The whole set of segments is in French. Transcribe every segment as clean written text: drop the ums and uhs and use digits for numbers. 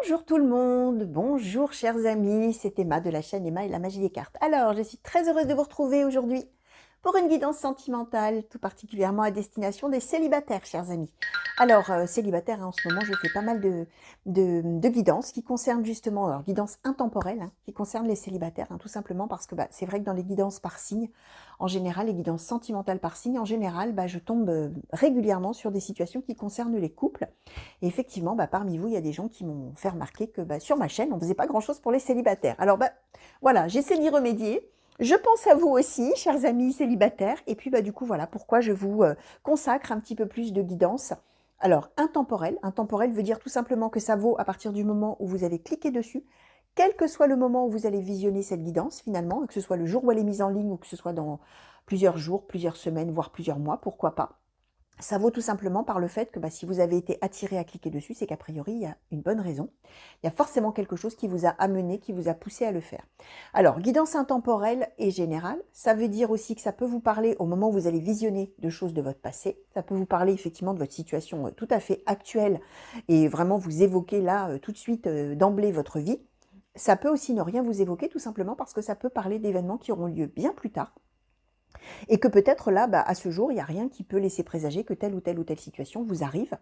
Bonjour tout le monde, bonjour chers amis, c'est Emma de la chaîne Emma et la magie des cartes. Alors, je suis très heureuse de vous retrouver aujourd'hui pour une guidance sentimentale, tout particulièrement à destination des célibataires, chers amis. Alors, célibataires, hein, en ce moment, je fais pas mal de guidances qui concernent justement, alors guidance intemporelle, hein, qui concernent les célibataires, hein, tout simplement parce que c'est vrai que dans les guidances par signe, en général, les guidances sentimentales par signe, en général, je tombe régulièrement sur des situations qui concernent les couples. Et effectivement, parmi vous, il y a des gens qui m'ont fait remarquer que sur ma chaîne, on ne faisait pas grand-chose pour les célibataires. Alors voilà, j'essaie d'y remédier. Je pense à vous aussi, chers amis célibataires. Et puis du coup, voilà pourquoi je vous consacre un petit peu plus de guidance. Alors, intemporel. Intemporel veut dire tout simplement que ça vaut à partir du moment où vous avez cliqué dessus, quel que soit le moment où vous allez visionner cette guidance finalement, que ce soit le jour où elle est mise en ligne ou que ce soit dans plusieurs jours, plusieurs semaines, voire plusieurs mois, pourquoi pas. Ça vaut tout simplement par le fait que si vous avez été attiré à cliquer dessus, c'est qu'a priori, il y a une bonne raison. Il y a forcément quelque chose qui vous a amené, qui vous a poussé à le faire. Alors, guidance intemporelle et générale, ça veut dire aussi que ça peut vous parler au moment où vous allez visionner de choses de votre passé. Ça peut vous parler effectivement de votre situation tout à fait actuelle et vraiment vous évoquer là tout de suite d'emblée votre vie. Ça peut aussi ne rien vous évoquer tout simplement parce que ça peut parler d'événements qui auront lieu bien plus tard. Et que peut-être là, à ce jour, il n'y a rien qui peut laisser présager que telle ou telle situation vous arrive.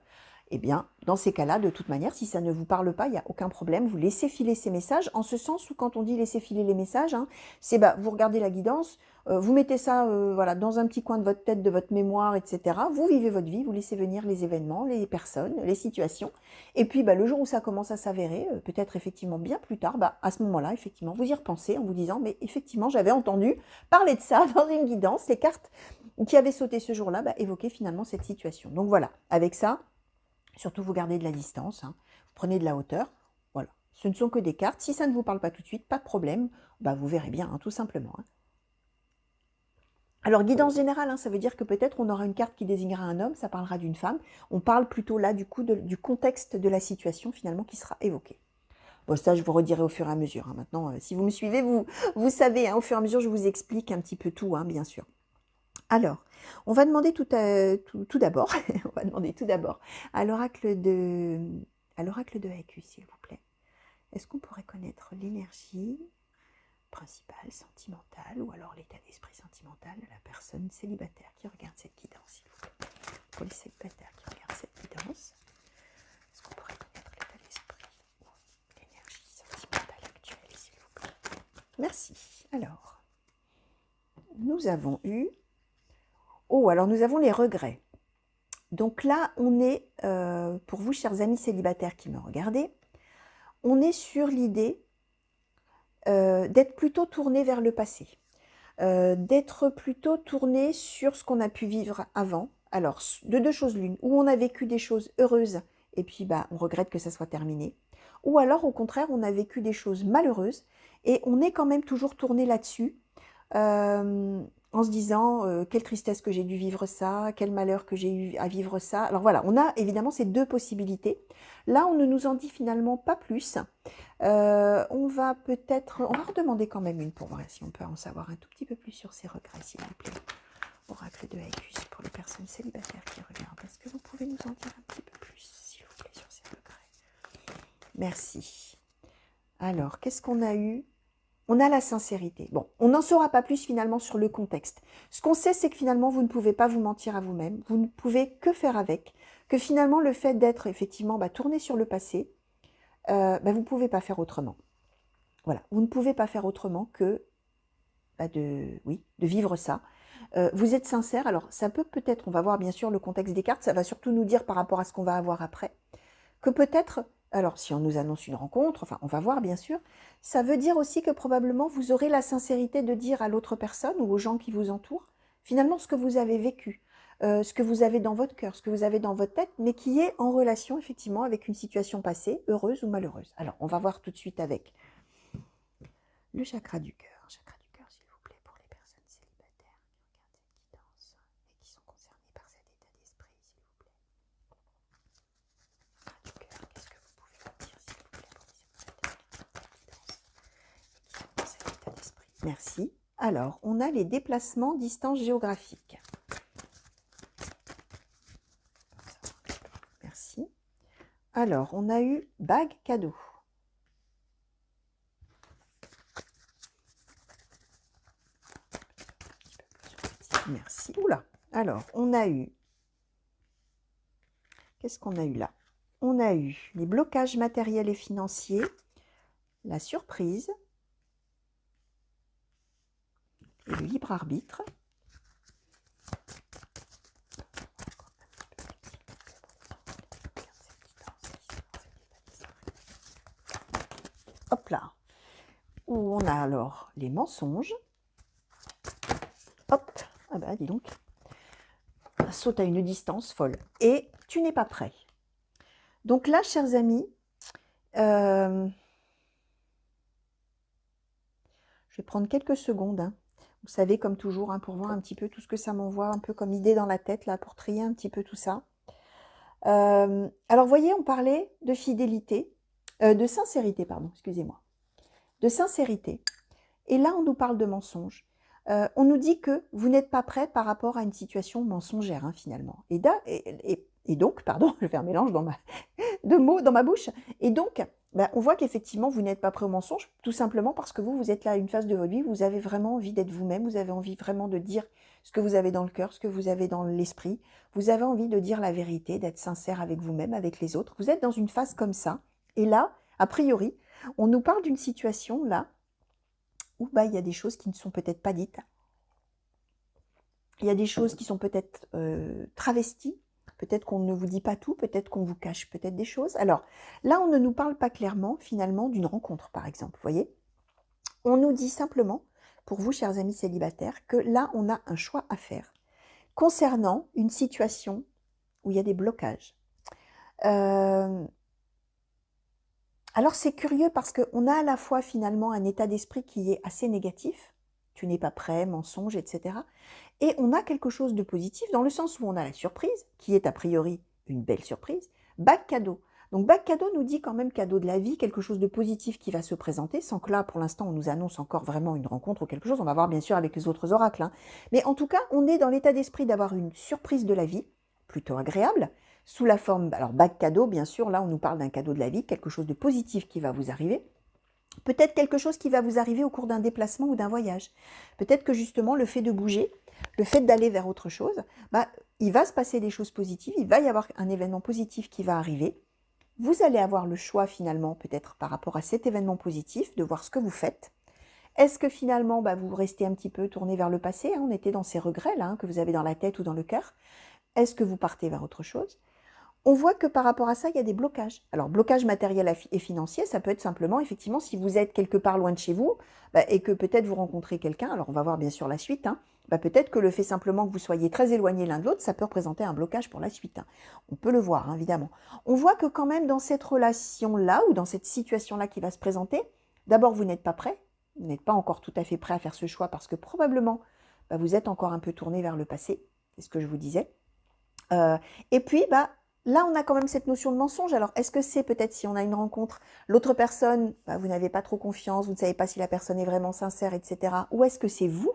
Eh bien, dans ces cas-là, de toute manière, si ça ne vous parle pas, il n'y a aucun problème. Vous laissez filer ces messages, en ce sens où quand on dit laisser filer les messages, hein, c'est vous regardez la guidance, vous mettez ça voilà, dans un petit coin de votre tête, de votre mémoire, etc. Vous vivez votre vie, vous laissez venir les événements, les personnes, les situations. Et puis, le jour où ça commence à s'avérer, peut-être effectivement bien plus tard, à ce moment-là, effectivement, vous y repensez en vous disant, mais effectivement, j'avais entendu parler de ça dans une guidance. Les cartes qui avaient sauté ce jour-là évoquaient finalement cette situation. Donc voilà, avec ça, surtout vous gardez de la distance, hein, vous prenez de la hauteur. Voilà, ce ne sont que des cartes. Si ça ne vous parle pas tout de suite, pas de problème. Vous verrez bien, hein, tout simplement. Hein. Alors, guidance générale, hein, ça veut dire que peut-être on aura une carte qui désignera un homme, ça parlera d'une femme. On parle plutôt là du coup du contexte de la situation finalement qui sera évoquée. Bon, ça, je vous redirai au fur et à mesure. Hein. Maintenant, si vous me suivez, vous savez, hein, au fur et à mesure, je vous explique un petit peu tout, hein, bien sûr. Alors, on va demander tout d'abord, on va demander tout d'abord à l'oracle de Haku, s'il vous plaît. Est-ce qu'on pourrait connaître l'énergie principale, sentimentale, ou alors l'état d'esprit sentimental de la personne célibataire qui regarde cette guidance, s'il vous plaît. Pour les célibataires qui regardent cette guidance, est-ce qu'on pourrait connaître l'état d'esprit ou l'énergie sentimentale actuelle, s'il vous plaît? Merci. Alors, nous avons eu... Oh, alors nous avons les regrets. Donc là, on est, pour vous, chers amis célibataires qui me regardez, on est sur l'idée d'être plutôt tourné vers le passé, d'être plutôt tourné sur ce qu'on a pu vivre avant. Alors, de deux choses l'une, où on a vécu des choses heureuses et puis on regrette que ça soit terminé, ou alors au contraire, on a vécu des choses malheureuses et on est quand même toujours tourné là-dessus, en se disant quelle tristesse que j'ai dû vivre ça, quel malheur que j'ai eu à vivre ça. Alors voilà, on a évidemment ces deux possibilités. Là, on ne nous en dit finalement pas plus. On va redemander quand même une pour voir si on peut en savoir un tout petit peu plus sur ces regrets, s'il vous plaît. Oracle de Hakus pour les personnes célibataires qui regardent. Est-ce que vous pouvez nous en dire un petit peu plus, s'il vous plaît, sur ces regrets? Merci. Alors, qu'est-ce qu'on a eu? On a la sincérité. Bon, on n'en saura pas plus finalement sur le contexte. Ce qu'on sait, c'est que finalement, vous ne pouvez pas vous mentir à vous-même. Vous ne pouvez que faire avec. Que finalement, le fait d'être effectivement tourné sur le passé, vous ne pouvez pas faire autrement. Voilà, vous ne pouvez pas faire autrement que de vivre ça. Vous êtes sincère. Alors, ça peut-être, on va voir bien sûr le contexte des cartes, ça va surtout nous dire par rapport à ce qu'on va avoir après, que peut-être... Alors, si on nous annonce une rencontre, enfin, on va voir bien sûr, ça veut dire aussi que probablement vous aurez la sincérité de dire à l'autre personne ou aux gens qui vous entourent, finalement, ce que vous avez vécu, ce que vous avez dans votre cœur, ce que vous avez dans votre tête, mais qui est en relation effectivement avec une situation passée, heureuse ou malheureuse. Alors, on va voir tout de suite avec le chakra du cœur. Chakra du cœur, s'il vous plaît, pour les personnes célibataires qui regardent cette guidance et qui sont concernées par cet état d'esprit, s'il vous plaît. Qu'est-ce que vous pouvez me dire, s'il vous plaît, pour les célibataires qui regardent cette guidance et qui sont dans cet état d'esprit? Merci. Alors, on a les déplacements, distances géographiques. Merci. Alors, on a eu bague cadeau. Merci. Oula. Alors, on a eu... Qu'est-ce qu'on a eu là? On a eu les blocages matériels et financiers, la surprise et le libre arbitre. Hop là. Où on a alors les mensonges. Hop. Ah bah dis donc. Ça saute à une distance folle. Et tu n'es pas prêt. Donc là, chers amis, je vais prendre quelques secondes. Hein. Vous savez, comme toujours, hein, pour voir un petit peu tout ce que ça m'envoie, un peu comme idée dans la tête, là, pour trier un petit peu tout ça. Alors, vous voyez, on parlait de fidélité, de sincérité, pardon, excusez-moi. De sincérité. Et là, on nous parle de mensonge. On nous dit que vous n'êtes pas prêt par rapport à une situation mensongère, hein, finalement. Et donc, pardon, je vais faire un mélange de mots dans ma bouche. Et donc, ben, on voit qu'effectivement, vous n'êtes pas prêt au mensonge, tout simplement parce que vous êtes là à une phase de votre vie, vous avez vraiment envie d'être vous-même, vous avez envie vraiment de dire ce que vous avez dans le cœur, ce que vous avez dans l'esprit. Vous avez envie de dire la vérité, d'être sincère avec vous-même, avec les autres. Vous êtes dans une phase comme ça. Et là, a priori, on nous parle d'une situation, là, où bah, il y a des choses qui ne sont peut-être pas dites. Il y a des choses qui sont peut-être travesties. Peut-être qu'on ne vous dit pas tout, peut-être qu'on vous cache peut-être des choses. Alors, là, on ne nous parle pas clairement, finalement, d'une rencontre, par exemple. Vous voyez? On nous dit simplement, pour vous, chers amis célibataires, que là, on a un choix à faire concernant une situation où il y a des blocages. Alors, c'est curieux parce qu'on a à la fois, finalement, un état d'esprit qui est assez négatif. Tu n'es pas prêt, mensonge, etc. Et on a quelque chose de positif dans le sens où on a la surprise, qui est a priori une belle surprise, bague cadeau. Donc bague cadeau nous dit quand même cadeau de la vie, quelque chose de positif qui va se présenter, sans que là, pour l'instant, on nous annonce encore vraiment une rencontre ou quelque chose. On va voir bien sûr avec les autres oracles. Hein. Mais en tout cas, on est dans l'état d'esprit d'avoir une surprise de la vie, plutôt agréable, sous la forme, alors bague cadeau, bien sûr, là on nous parle d'un cadeau de la vie, quelque chose de positif qui va vous arriver. Peut-être quelque chose qui va vous arriver au cours d'un déplacement ou d'un voyage. Peut-être que justement le fait de bouger, le fait d'aller vers autre chose, bah, il va se passer des choses positives, il va y avoir un événement positif qui va arriver. Vous allez avoir le choix finalement, peut-être par rapport à cet événement positif, de voir ce que vous faites. Est-ce que finalement, bah, vous restez un petit peu tourné vers le passé, hein, on était dans ces regrets là, hein, que vous avez dans la tête ou dans le cœur. Est-ce que vous partez vers autre chose ? On voit que par rapport à ça, il y a des blocages. Alors, blocage matériel et financier, ça peut être simplement, effectivement, si vous êtes quelque part loin de chez vous bah, et que peut-être vous rencontrez quelqu'un, alors on va voir bien sûr la suite, hein, bah, peut-être que le fait simplement que vous soyez très éloignés l'un de l'autre, ça peut représenter un blocage pour la suite. Hein. On peut le voir, hein, évidemment. On voit que quand même dans cette relation-là ou dans cette situation-là qui va se présenter, d'abord, vous n'êtes pas prêt, vous n'êtes pas encore tout à fait prêt à faire ce choix parce que probablement, bah, vous êtes encore un peu tourné vers le passé, c'est ce que je vous disais. Et puis, bah, là, on a quand même cette notion de mensonge. Alors, est-ce que c'est peut-être si on a une rencontre, l'autre personne, bah, vous n'avez pas trop confiance, vous ne savez pas si la personne est vraiment sincère, etc. Ou est-ce que c'est vous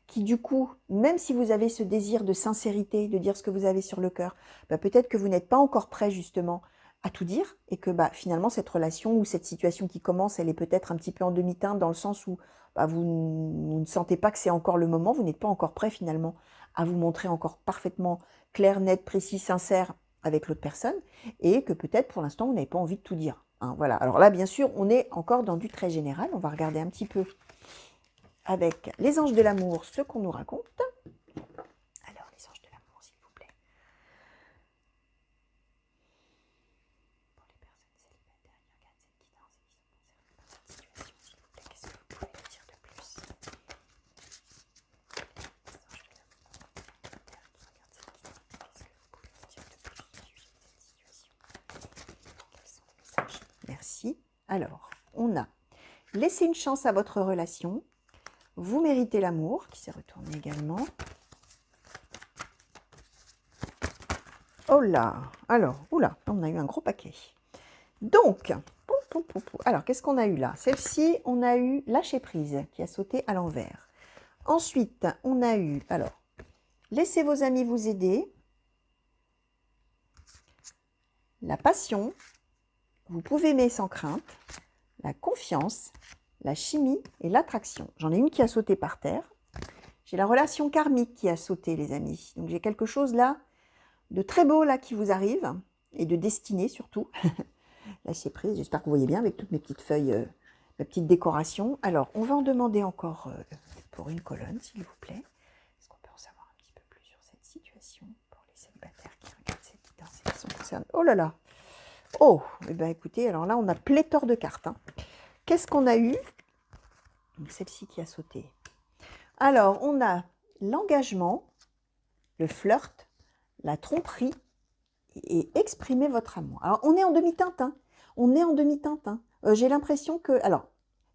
qui, du coup, même si vous avez ce désir de sincérité, de dire ce que vous avez sur le cœur, bah, peut-être que vous n'êtes pas encore prêt, justement, à tout dire et que bah, finalement, cette relation ou cette situation qui commence, elle est peut-être un petit peu en demi-teinte dans le sens où bah, vous ne sentez pas que c'est encore le moment, vous n'êtes pas encore prêt, finalement, à vous montrer encore parfaitement clair, net, précis, sincère avec l'autre personne et que peut-être pour l'instant vous n'avez pas envie de tout dire. Hein, voilà. Alors là, bien sûr, on est encore dans du très général. On va regarder un petit peu avec les anges de l'amour ce qu'on nous raconte. Alors, les anges de l'amour, s'il vous plaît. Pour les personnes célibataires qui regardent cette guidance et qui sont concernées par cette situation, s'il vous plaît, qu'est-ce que vous pouvez me dire de plus? Les anges de l'amour qui regardent cette guidance, qu'est-ce que vous pouvez me dire de plus au sujet de cette situation? Quels sont les messages? Merci. Alors, on a laissé une chance à votre relation. Vous méritez l'amour, qui s'est retourné également. Oh là! Alors, oula, on a eu un gros paquet. Donc, alors, qu'est-ce qu'on a eu là? Celle-ci, on a eu lâcher prise, qui a sauté à l'envers. Ensuite, on a eu, alors, laissez vos amis vous aider. la passion, vous pouvez aimer sans crainte, la confiance, la chimie et l'attraction. J'en ai une qui a sauté par terre. J'ai la relation karmique qui a sauté, les amis. Donc j'ai quelque chose là de très beau là qui vous arrive, et de destinée surtout. Lâchez prise, j'espère que vous voyez bien avec toutes mes petites feuilles, ma petite décoration. Alors, on va en demander encore pour une colonne, s'il vous plaît. Est-ce qu'on peut en savoir un petit peu plus sur cette situation pour les célibataires qui regardent cette guidance et qui sont concernés? Oh là là! Oh! Eh bien écoutez, alors là, on a pléthore de cartes. Hein. Qu'est-ce qu'on a eu? Celle-ci qui a sauté. Alors, on a l'engagement, le flirt, la tromperie et exprimer votre amour. Alors, on est en demi-teinte. Hein. On est en demi-teinte. Hein. J'ai l'impression que... Alors,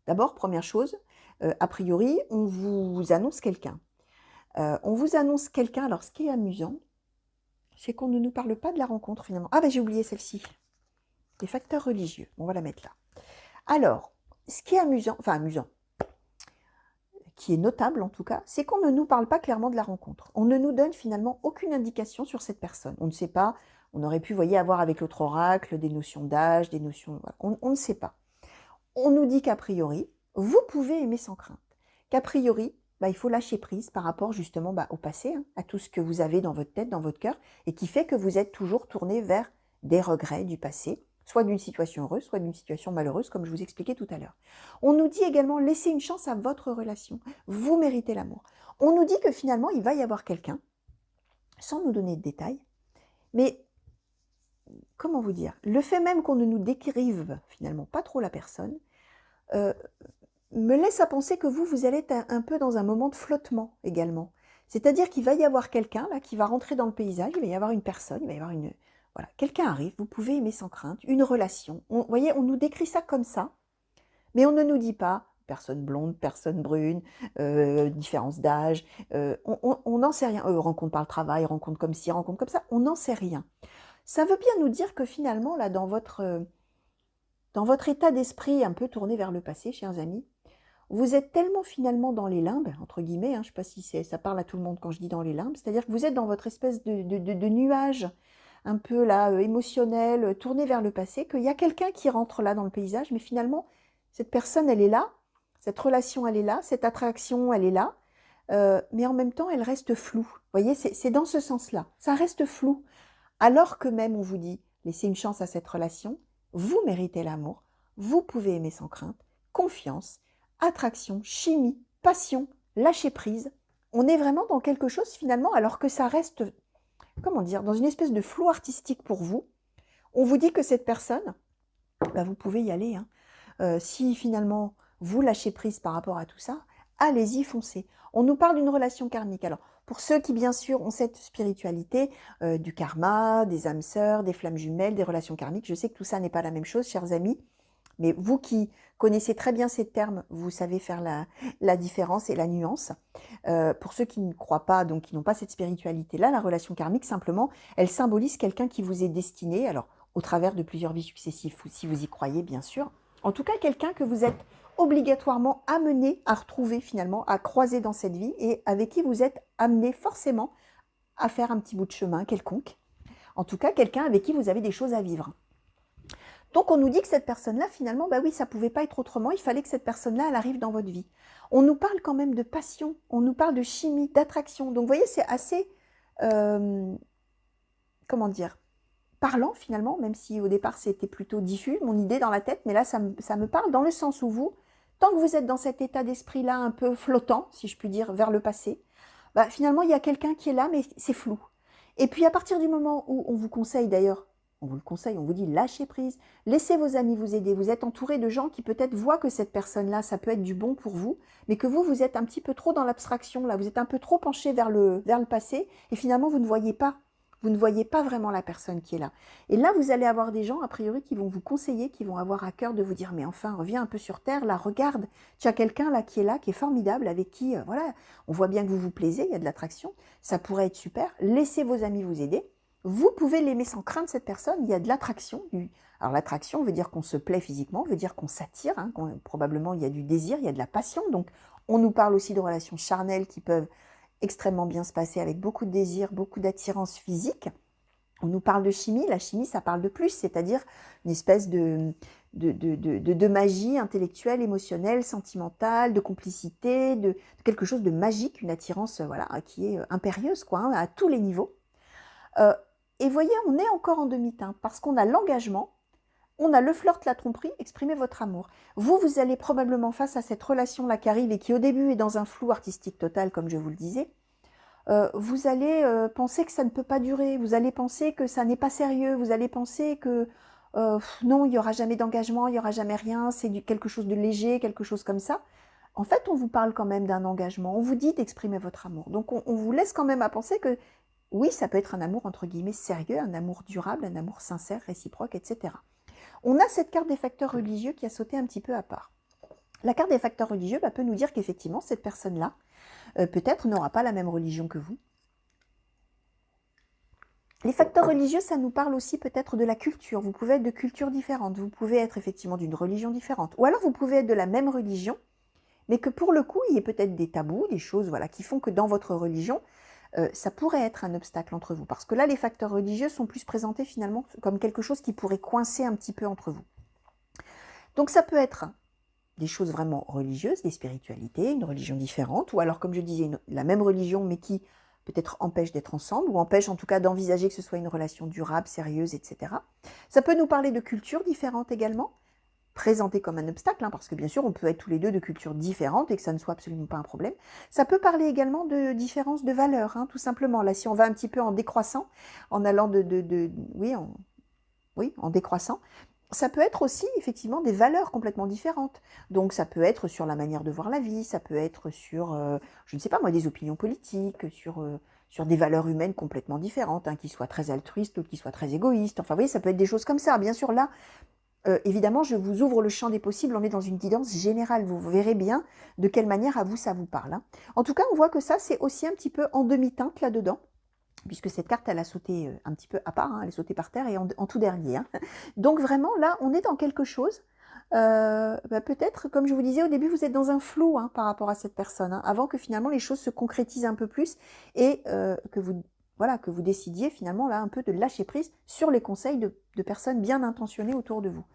d'abord, première chose, a priori, on vous annonce quelqu'un. On vous annonce quelqu'un. Alors, ce qui est amusant, c'est qu'on ne nous parle pas de la rencontre, finalement. Ah, ben j'ai oublié celle-ci. Les facteurs religieux. On va la mettre là. Alors, ce qui est amusant, enfin amusant, qui est notable en tout cas, c'est qu'on ne nous parle pas clairement de la rencontre. On ne nous donne finalement aucune indication sur cette personne. On ne sait pas, on aurait pu, voyez, avoir avec l'autre oracle des notions d'âge, des notions... Voilà. On ne sait pas. On nous dit qu'a priori, vous pouvez aimer sans crainte. Qu'a priori, il faut lâcher prise par rapport justement au passé, hein, à tout ce que vous avez dans votre tête, dans votre cœur, et qui fait que vous êtes toujours tourné vers des regrets du passé, soit d'une situation heureuse, soit d'une situation malheureuse, comme je vous expliquais tout à l'heure. On nous dit également, laissez une chance à votre relation. Vous méritez l'amour. On nous dit que finalement, il va y avoir quelqu'un, sans nous donner de détails, mais comment vous dire, le fait même qu'on ne nous décrive finalement pas trop la personne, me laisse à penser que vous allez être un peu dans un moment de flottement également. C'est-à-dire qu'il va y avoir quelqu'un là qui va rentrer dans le paysage, il va y avoir une personne, il va y avoir une... Voilà, quelqu'un arrive, vous pouvez aimer sans crainte, une relation. Vous voyez, on nous décrit ça comme ça, mais on ne nous dit pas personne blonde, personne brune, différence d'âge, on n'en sait rien. Rencontre par le travail, rencontre comme ci, rencontre comme ça, on n'en sait rien. Ça veut bien nous dire que finalement, là, dans votre état d'esprit un peu tourné vers le passé, chers amis, vous êtes tellement finalement dans les limbes, entre guillemets, hein, je ne sais pas si ça parle à tout le monde quand je dis dans les limbes, c'est-à-dire que vous êtes dans votre espèce de nuage un peu là, émotionnel, tourné vers le passé, qu'il y a quelqu'un qui rentre là dans le paysage, mais finalement, cette personne, elle est là, cette relation, elle est là, cette attraction, elle est là, mais en même temps, elle reste floue. Vous voyez, c'est dans ce sens-là, ça reste flou. Alors que même, on vous dit, laissez une chance à cette relation, vous méritez l'amour, vous pouvez aimer sans crainte, confiance, attraction, chimie, passion, lâcher prise. On est vraiment dans quelque chose finalement, alors que ça reste, comment dire, dans une espèce de flou artistique pour vous. On vous dit que cette personne, vous pouvez y aller. Hein. Si finalement vous lâchez prise par rapport à tout ça, allez-y, foncez. On nous parle d'une relation karmique. Alors, pour ceux qui, bien sûr, ont cette spiritualité, du karma, des âmes sœurs, des flammes jumelles, des relations karmiques, je sais que tout ça n'est pas la même chose, chers amis, mais vous qui connaissez très bien ces termes, vous savez faire la différence et la nuance. Pour ceux qui ne croient pas, donc qui n'ont pas cette spiritualité-là, la relation karmique, simplement, elle symbolise quelqu'un qui vous est destiné, alors au travers de plusieurs vies successives, si vous y croyez, bien sûr. En tout cas, quelqu'un que vous êtes obligatoirement amené à retrouver finalement, à croiser dans cette vie et avec qui vous êtes amené forcément à faire un petit bout de chemin quelconque. En tout cas, quelqu'un avec qui vous avez des choses à vivre. Donc on nous dit que cette personne-là, finalement, oui, ça ne pouvait pas être autrement, il fallait que cette personne-là, elle arrive dans votre vie. On nous parle quand même de passion, on nous parle de chimie, d'attraction. Donc vous voyez, c'est assez, comment dire, parlant finalement, même si au départ c'était plutôt diffus, mon idée dans la tête, mais là ça me parle dans le sens où vous, tant que vous êtes dans cet état d'esprit-là un peu flottant, si je puis dire, vers le passé, finalement il y a quelqu'un qui est là, mais c'est flou. Et puis à partir du moment où on vous conseille d'ailleurs, on vous le conseille, on vous dit lâchez prise, laissez vos amis vous aider, vous êtes entouré de gens qui peut-être voient que cette personne-là, ça peut être du bon pour vous, mais que vous êtes un petit peu trop dans l'abstraction, là, vous êtes un peu trop penché vers le passé, et finalement vous ne voyez pas. Vous ne voyez pas vraiment la personne qui est là. Et là, vous allez avoir des gens, a priori, qui vont vous conseiller, qui vont avoir à cœur de vous dire « Mais enfin, reviens un peu sur Terre, là, regarde, tu as quelqu'un là, qui est formidable, avec qui, voilà, on voit bien que vous vous plaisez, il y a de l'attraction, ça pourrait être super, laissez vos amis vous aider. Vous pouvez l'aimer sans crainte, cette personne, il y a de l'attraction. Alors l'attraction veut dire qu'on se plaît physiquement, veut dire qu'on s'attire, hein, probablement il y a du désir, il y a de la passion. Donc on nous parle aussi de relations charnelles qui peuvent extrêmement bien se passer avec beaucoup de désir, beaucoup d'attirance physique. On nous parle de chimie, la chimie, ça parle de plus, c'est-à-dire une espèce de magie intellectuelle, émotionnelle, sentimentale, de complicité, de quelque chose de magique, une attirance voilà, qui est impérieuse quoi, hein, à tous les niveaux. Et voyez, on est encore en demi-teinte, parce qu'on a l'engagement, on a le flirt, la tromperie, exprimez votre amour. Vous allez probablement face à cette relation-là qui arrive et qui au début est dans un flou artistique total, comme je vous le disais, vous allez penser que ça ne peut pas durer, vous allez penser que ça n'est pas sérieux, vous allez penser que non, il n'y aura jamais d'engagement, il n'y aura jamais rien, c'est quelque chose de léger, quelque chose comme ça. En fait, on vous parle quand même d'un engagement, on vous dit d'exprimer votre amour. Donc on vous laisse quand même à penser que oui, ça peut être un amour entre guillemets sérieux, un amour durable, un amour sincère, réciproque, etc. On a cette carte des facteurs religieux qui a sauté un petit peu à part. La carte des facteurs religieux peut nous dire qu'effectivement, cette personne-là, peut-être n'aura pas la même religion que vous. Les facteurs religieux, ça nous parle aussi peut-être de la culture. Vous pouvez être de cultures différentes, vous pouvez être effectivement d'une religion différente. Ou alors vous pouvez être de la même religion, mais que pour le coup, il y ait peut-être des tabous, des choses voilà, qui font que dans votre religion, ça pourrait être un obstacle entre vous. Parce que là, les facteurs religieux sont plus présentés finalement comme quelque chose qui pourrait coincer un petit peu entre vous. Donc ça peut être des choses vraiment religieuses, des spiritualités, une religion différente, ou alors comme je disais, la même religion mais qui peut-être empêche d'être ensemble, ou empêche en tout cas d'envisager que ce soit une relation durable, sérieuse, etc. Ça peut nous parler de cultures différentes également, présentées comme un obstacle, hein, parce que bien sûr on peut être tous les deux de cultures différentes et que ça ne soit absolument pas un problème. Ça peut parler également de différences de valeurs, hein, tout simplement. Là, si on va un petit peu en décroissant, en allant en décroissant, ça peut être aussi effectivement des valeurs complètement différentes. Donc ça peut être sur la manière de voir la vie, ça peut être sur, je ne sais pas moi, des opinions politiques, sur des valeurs humaines complètement différentes, hein, qui soient très altruistes, d'autres qui soient très égoïstes. Enfin, vous voyez, ça peut être des choses comme ça. Bien sûr, là, évidemment, je vous ouvre le champ des possibles, on est dans une guidance générale. Vous verrez bien de quelle manière à vous ça vous parle. Hein. En tout cas, on voit que ça, c'est aussi un petit peu en demi-teinte là-dedans, puisque cette carte, elle a sauté un petit peu à part, hein, elle est sautée par terre et en tout dernier. Hein. Donc vraiment, là, on est dans quelque chose, peut-être, comme je vous disais au début, vous êtes dans un flou hein, par rapport à cette personne, hein, avant que finalement les choses se concrétisent un peu plus et que vous décidiez finalement là un peu de lâcher prise sur les conseils de personnes bien intentionnées autour de vous.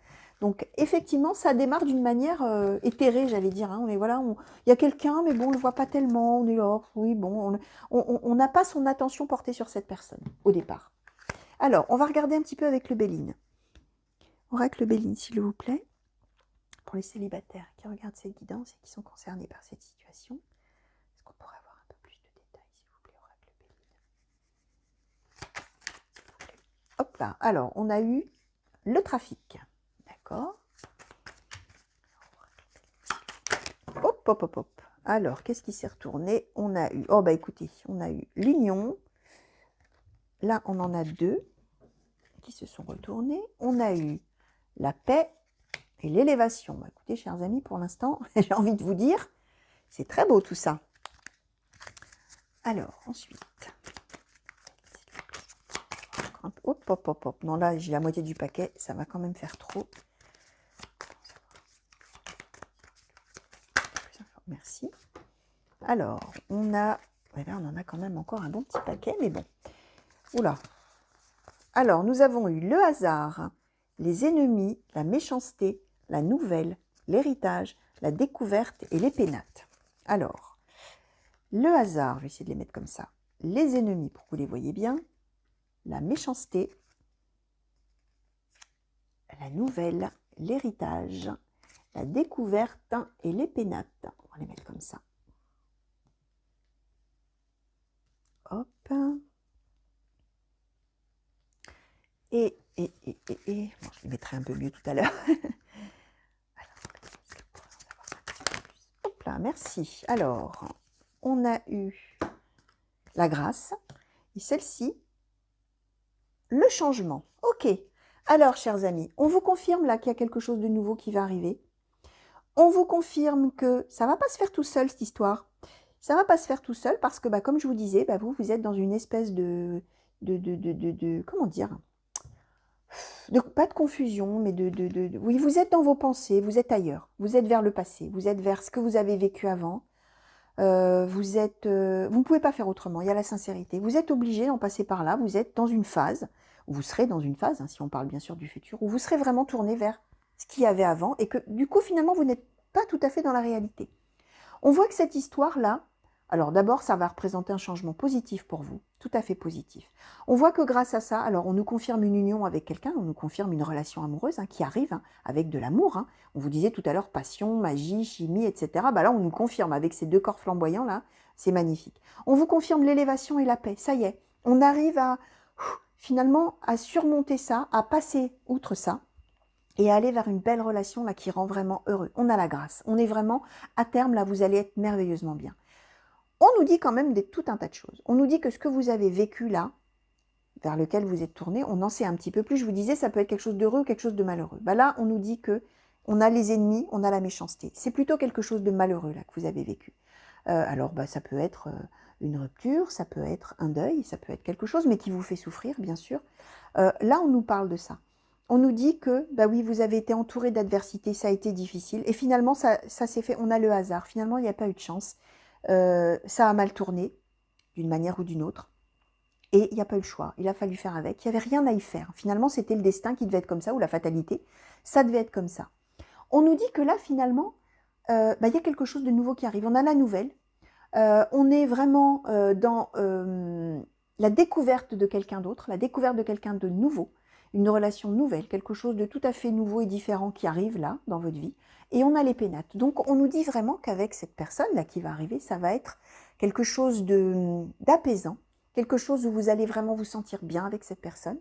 Donc effectivement, ça démarre d'une manière éthérée, j'allais dire. Hein. On est voilà, il y a quelqu'un, mais bon, on le voit pas tellement. On est là, oui, bon, on n'a pas son attention portée sur cette personne au départ. Alors, on va regarder un petit peu avec le Béline. Oracle Béline, s'il vous plaît, pour les célibataires qui regardent cette guidance et qui sont concernés par cette situation. Est-ce qu'on pourrait avoir un peu plus de détails, s'il vous plaît, Oracle Béline? Hop là. Alors, on a eu le trafic. D'accord. Hop, hop, hop, hop. Alors, qu'est-ce qui s'est retourné? On a eu, oh bah écoutez, on a eu l'union. Là, on en a deux qui se sont retournés. On a eu la paix et l'élévation. Bah, écoutez, chers amis, pour l'instant, j'ai envie de vous dire, c'est très beau tout ça. Alors, ensuite. Hop, hop, hop, hop. Non, là, j'ai la moitié du paquet. Ça va quand même faire trop. Merci. Alors, on a... Ouais, là, on en a quand même encore un bon petit paquet, mais bon. Oula. Alors, nous avons eu le hasard, les ennemis, la méchanceté, la nouvelle, l'héritage, la découverte et les pénates. Alors, le hasard, je vais essayer de les mettre comme ça. Les ennemis, pour que vous les voyez bien. La méchanceté, la nouvelle, l'héritage, la découverte et les pénates. On va les mettre comme ça. Hop. Et bon, je les mettrai un peu mieux tout à l'heure. Hop là, merci. Alors, on a eu la grâce. Et celle-ci, le changement. Ok. Alors, chers amis, on vous confirme là qu'il y a quelque chose de nouveau qui va arriver. On vous confirme que ça ne va pas se faire tout seul, cette histoire. Ça ne va pas se faire tout seul parce que, comme je vous disais, vous êtes dans une espèce comment dire, pas de confusion, mais oui, vous êtes dans vos pensées, vous êtes ailleurs, vous êtes vers le passé, vous êtes vers ce que vous avez vécu avant, vous ne pouvez pas faire autrement, il y a la sincérité, vous êtes obligé d'en passer par là, vous êtes dans une phase où vous serez dans une phase, hein, si on parle bien sûr du futur, où vous serez vraiment tourné vers ce qu'il y avait avant et que du coup finalement vous n'êtes pas tout à fait dans la réalité. On voit que cette histoire-là, alors d'abord ça va représenter un changement positif pour vous, tout à fait positif. On voit que grâce à ça, alors on nous confirme une union avec quelqu'un, on nous confirme une relation amoureuse qui arrive avec de l'amour. On vous disait tout à l'heure passion, magie, chimie, etc. Là on nous confirme avec ces deux corps flamboyants là, c'est magnifique. On vous confirme l'élévation et la paix, ça y est, on arrive à finalement à surmonter ça, à passer outre ça, et aller vers une belle relation là qui rend vraiment heureux. On a la grâce, on est vraiment, à terme là, vous allez être merveilleusement bien. On nous dit quand même tout un tas de choses. On nous dit que ce que vous avez vécu là, vers lequel vous êtes tourné, on en sait un petit peu plus. Je vous disais, ça peut être quelque chose d'heureux ou quelque chose de malheureux. Là, on nous dit que on a les ennemis, on a la méchanceté. C'est plutôt quelque chose de malheureux là que vous avez vécu. Alors, ça peut être une rupture, ça peut être un deuil, ça peut être quelque chose, mais qui vous fait souffrir, bien sûr. Là, on nous parle de ça. On nous dit que, oui, vous avez été entouré d'adversité, ça a été difficile, et finalement, ça s'est fait, on a le hasard. Finalement, il n'y a pas eu de chance. Ça a mal tourné, d'une manière ou d'une autre, et il n'y a pas eu le choix. Il a fallu faire avec. Il n'y avait rien à y faire. Finalement, c'était le destin qui devait être comme ça, ou la fatalité. Ça devait être comme ça. On nous dit que là, finalement, il y a quelque chose de nouveau qui arrive. On a la nouvelle. On est vraiment dans la découverte de quelqu'un d'autre, la découverte de quelqu'un de nouveau, une relation nouvelle, quelque chose de tout à fait nouveau et différent qui arrive là, dans votre vie. Et on a les pénates. Donc, on nous dit vraiment qu'avec cette personne-là qui va arriver, ça va être quelque chose d'apaisant, quelque chose où vous allez vraiment vous sentir bien avec cette personne.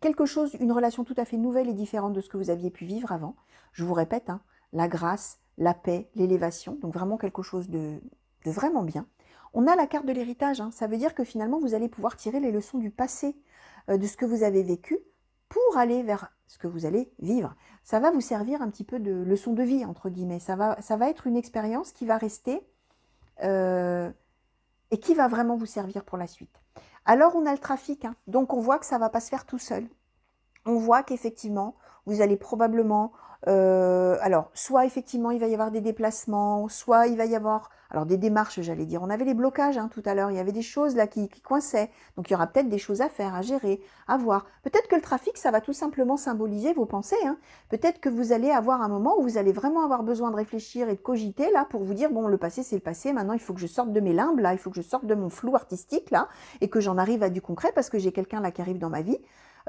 Quelque chose, une relation tout à fait nouvelle et différente de ce que vous aviez pu vivre avant. Je vous répète, la grâce, la paix, l'élévation, donc vraiment quelque chose de vraiment bien. On a la carte de l'héritage, ça veut dire que finalement vous allez pouvoir tirer les leçons du passé, de ce que vous avez vécu, pour aller vers ce que vous allez vivre. Ça va vous servir un petit peu de leçon de vie, entre guillemets. Ça va être une expérience qui va rester et qui va vraiment vous servir pour la suite. Alors on a le trafic, donc on voit que ça ne va pas se faire tout seul. On voit qu'effectivement, vous allez probablement, alors, soit effectivement, il va y avoir des déplacements, soit il va y avoir, alors des démarches, j'allais dire. On avait les blocages tout à l'heure, il y avait des choses là qui coinçaient. Donc, il y aura peut-être des choses à faire, à gérer, à voir. Peut-être que le trafic, ça va tout simplement symboliser vos pensées. Peut-être que vous allez avoir un moment où vous allez vraiment avoir besoin de réfléchir et de cogiter là pour vous dire, bon, le passé, c'est le passé. Maintenant, il faut que je sorte de mes limbes là, il faut que je sorte de mon flou artistique là et que j'en arrive à du concret parce que j'ai quelqu'un là qui arrive dans ma vie.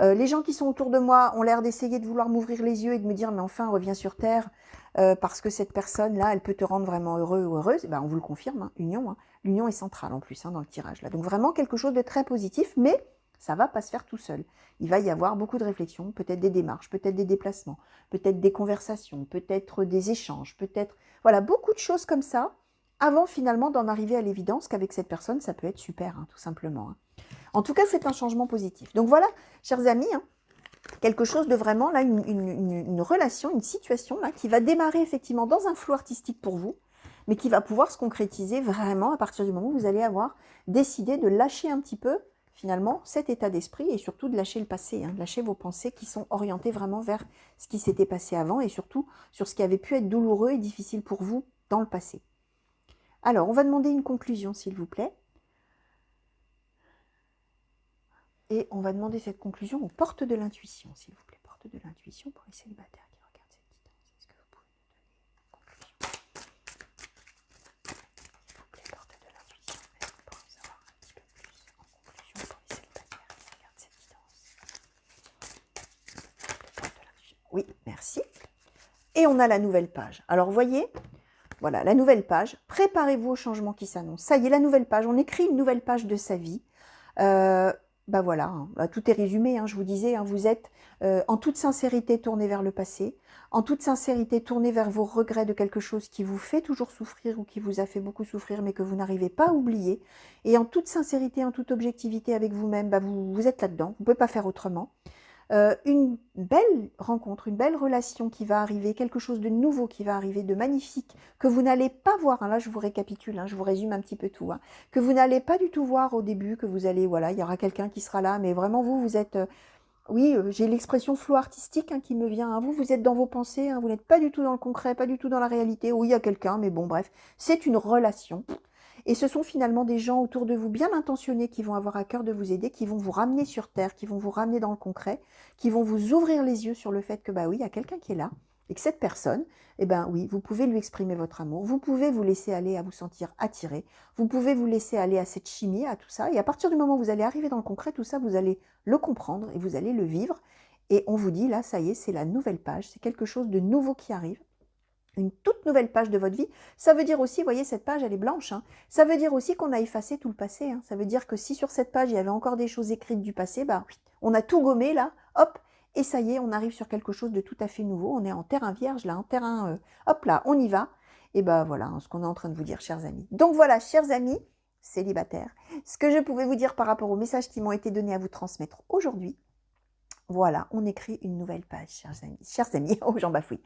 Les gens qui sont autour de moi ont l'air d'essayer de vouloir m'ouvrir les yeux et de me dire mais enfin reviens sur terre parce que cette personne là elle peut te rendre vraiment heureux ou heureuse. On vous le confirme, union, l'union est centrale en plus dans le tirage là, donc vraiment quelque chose de très positif, mais ça va pas se faire tout seul. Il va y avoir beaucoup de réflexions, peut-être des démarches, peut-être des déplacements, peut-être des conversations, peut-être des échanges, peut-être voilà beaucoup de choses comme ça avant finalement d'en arriver à l'évidence qu'avec cette personne ça peut être super tout simplement. En tout cas, c'est un changement positif. Donc voilà, chers amis, quelque chose de vraiment, là, une relation, une situation là, qui va démarrer effectivement dans un flou artistique pour vous, mais qui va pouvoir se concrétiser vraiment à partir du moment où vous allez avoir décidé de lâcher un petit peu, finalement, cet état d'esprit et surtout de lâcher le passé, de lâcher vos pensées qui sont orientées vraiment vers ce qui s'était passé avant et surtout sur ce qui avait pu être douloureux et difficile pour vous dans le passé. Alors, on va demander une conclusion, s'il vous plaît. Et on va demander cette conclusion aux portes de l'intuition, s'il vous plaît. Porte de l'intuition pour les célibataires qui regardent cette guidance. Est-ce que vous pouvez nous donner une conclusion? S'il vous plaît, porte de l'intuition. Pour en savoir un petit peu plus en conclusion pour les célibataires qui regardent cette guidance. Porte de l'intuition. Oui, merci. Et on a la nouvelle page. Alors, voyez, voilà, la nouvelle page. Préparez-vous au changement qui s'annonce. Ça y est, la nouvelle page. On écrit une nouvelle page de sa vie. Voilà, tout est résumé, je vous disais, vous êtes en toute sincérité tourné vers le passé, en toute sincérité tourné vers vos regrets de quelque chose qui vous fait toujours souffrir ou qui vous a fait beaucoup souffrir mais que vous n'arrivez pas à oublier, et en toute sincérité, en toute objectivité avec vous-même, vous êtes là-dedans, vous ne pouvez pas faire autrement. Une belle rencontre, une belle relation qui va arriver, quelque chose de nouveau qui va arriver, de magnifique, que vous n'allez pas voir, là je vous récapitule, je vous résume un petit peu tout, que vous n'allez pas du tout voir au début, que vous allez, voilà, il y aura quelqu'un qui sera là, mais vraiment vous êtes, oui, j'ai l'expression flow artistique qui me vient, vous êtes dans vos pensées, vous n'êtes pas du tout dans le concret, pas du tout dans la réalité, oui il y a quelqu'un, mais bon bref, c'est une relation. Et ce sont finalement des gens autour de vous bien intentionnés qui vont avoir à cœur de vous aider, qui vont vous ramener sur terre, qui vont vous ramener dans le concret, qui vont vous ouvrir les yeux sur le fait que bah oui, il y a quelqu'un qui est là, et que cette personne, eh ben oui, vous pouvez lui exprimer votre amour, vous pouvez vous laisser aller à vous sentir attiré, vous pouvez vous laisser aller à cette chimie, à tout ça, et à partir du moment où vous allez arriver dans le concret, tout ça, vous allez le comprendre et vous allez le vivre, et on vous dit, là, ça y est, c'est la nouvelle page, c'est quelque chose de nouveau qui arrive, une toute nouvelle page de votre vie. Ça veut dire aussi, vous voyez, cette page, elle est blanche, hein. Ça veut dire aussi qu'on a effacé tout le passé, hein. Ça veut dire que si sur cette page, il y avait encore des choses écrites du passé, bah, on a tout gommé, là, hop, et ça y est, on arrive sur quelque chose de tout à fait nouveau. On est en terrain vierge, là, en terrain, hop là, on y va. Et ben voilà, hein, ce qu'on est en train de vous dire, chers amis. Donc voilà, chers amis célibataires, ce que je pouvais vous dire par rapport aux messages qui m'ont été donnés à vous transmettre aujourd'hui. Voilà, on écrit une nouvelle page, chers amis. Chers amis, oh j'en bafouille.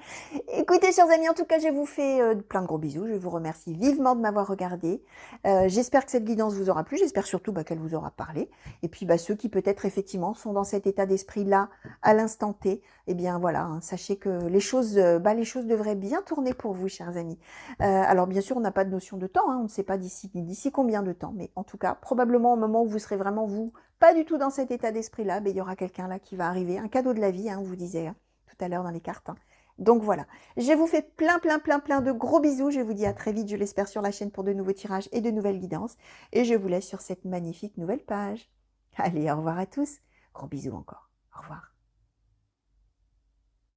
Écoutez, chers amis, en tout cas, je vous fais plein de gros bisous. Je vous remercie vivement de m'avoir regardé. J'espère que cette guidance vous aura plu. J'espère surtout qu'elle vous aura parlé. Et puis, ceux qui peut-être effectivement sont dans cet état d'esprit-là à l'instant T, eh bien voilà, hein, sachez que les choses devraient bien tourner pour vous, chers amis. Alors, bien sûr, on n'a pas de notion de temps. Hein, on ne sait pas d'ici combien de temps. Mais en tout cas, probablement au moment où vous serez vraiment vous, pas du tout dans cet état d'esprit-là, il y aura quelqu'un là qui va arriver. Un cadeau de la vie, hein, on vous disait hein, tout à l'heure dans les cartes. Hein. Donc voilà, je vous fais plein de gros bisous. Je vous dis à très vite, je l'espère, sur la chaîne pour de nouveaux tirages et de nouvelles guidances. Et je vous laisse sur cette magnifique nouvelle page. Allez, au revoir à tous. Gros bisous encore. Au revoir.